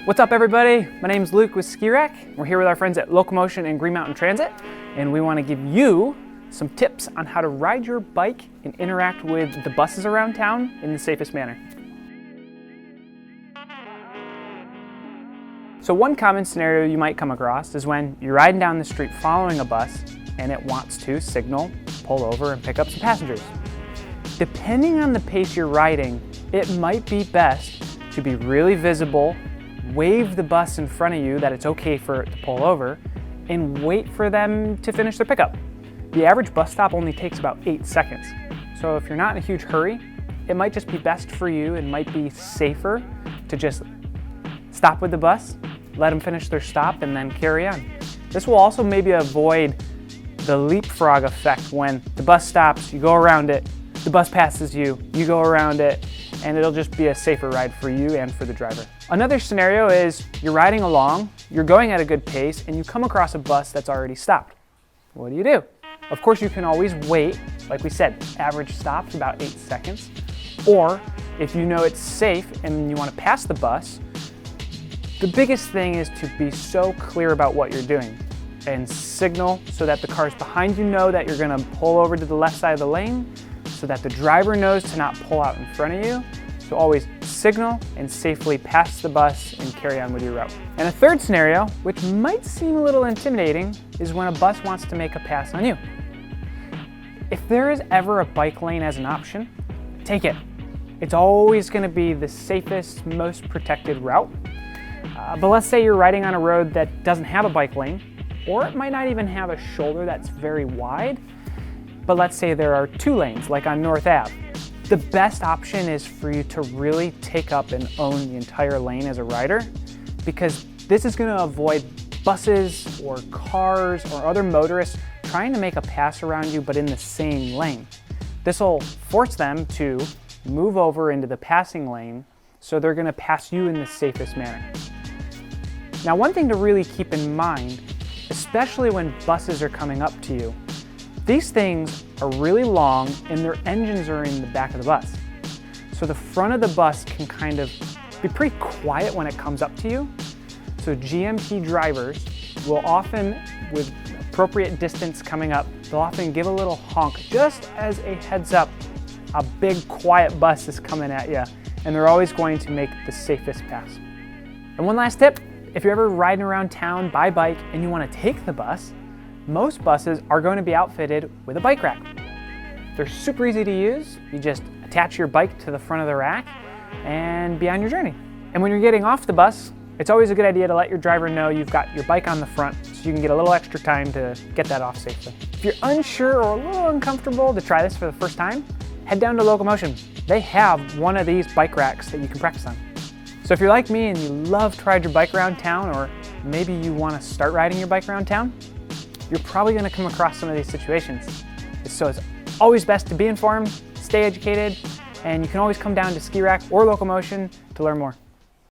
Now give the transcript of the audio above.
What's up everybody? My name's Luke with Ski Rack. We're here with our friends at Locomotion and Green Mountain Transit, and we want to give you some tips on how to ride your bike and interact with the buses around town in the safest manner. So one common scenario you might come across is when you're riding down the street following a bus and it wants to signal, pull over, and pick up some passengers. Depending on the pace you're riding, it might be best to be really visible, wave the bus in front of you that it's okay for it to pull over, and wait for them to finish their pickup. The average bus stop only takes about 8 seconds. So if you're not in a huge hurry, it might just be best for you, it might be safer to just stop with the bus, let them finish their stop, and then carry on. This will also maybe avoid the leapfrog effect when the bus stops, you go around it, the bus passes you, you go around it, and it'll just be a safer ride for you and for the driver. Another scenario is you're riding along, you're going at a good pace, and you come across a bus that's already stopped. What do? Of course, you can always wait. Like we said, average stop's about 8 seconds. Or if you know it's safe and you want to pass the bus, the biggest thing is to be so clear about what you're doing and signal so that the cars behind you know that you're going to pull over to the left side of the lane, so that the driver knows to not pull out in front of you. So always signal and safely pass the bus and carry on with your route. And a third scenario, which might seem a little intimidating, is when a bus wants to make a pass on you. If there is ever a bike lane as an option, take it. It's always going to be the safest, most protected route. But let's say you're riding on a road that doesn't have a bike lane, or it might not even have a shoulder that's very wide. But let's say there are 2 lanes, like on North Ave. The best option is for you to really take up and own the entire lane as a rider, because this is going to avoid buses or cars or other motorists trying to make a pass around you but in the same lane. This will force them to move over into the passing lane, so they're going to pass you in the safest manner. Now, one thing to really keep in mind, especially when buses are coming up to you, these things are really long and their engines are in the back of the bus. So the front of the bus can kind of be pretty quiet when it comes up to you. So GMT drivers will often, with appropriate distance coming up, they'll often give a little honk just as a heads up. A big quiet bus is coming at you, and they're always going to make the safest pass. And one last tip, if you're ever riding around town by bike and you want to take the bus, most buses are going to be outfitted with a bike rack. They're super easy to use. You just attach your bike to the front of the rack and be on your journey. And when you're getting off the bus, it's always a good idea to let your driver know you've got your bike on the front so you can get a little extra time to get that off safely. If you're unsure or a little uncomfortable to try this for the first time, head down to Locomotion. They have one of these bike racks that you can practice on. So if you're like me and you love to ride your bike around town, or maybe you want to start riding your bike around town, you're probably going to come across some of these situations. So it's always best to be informed, stay educated, and you can always come down to Ski Rack or Locomotion to learn more.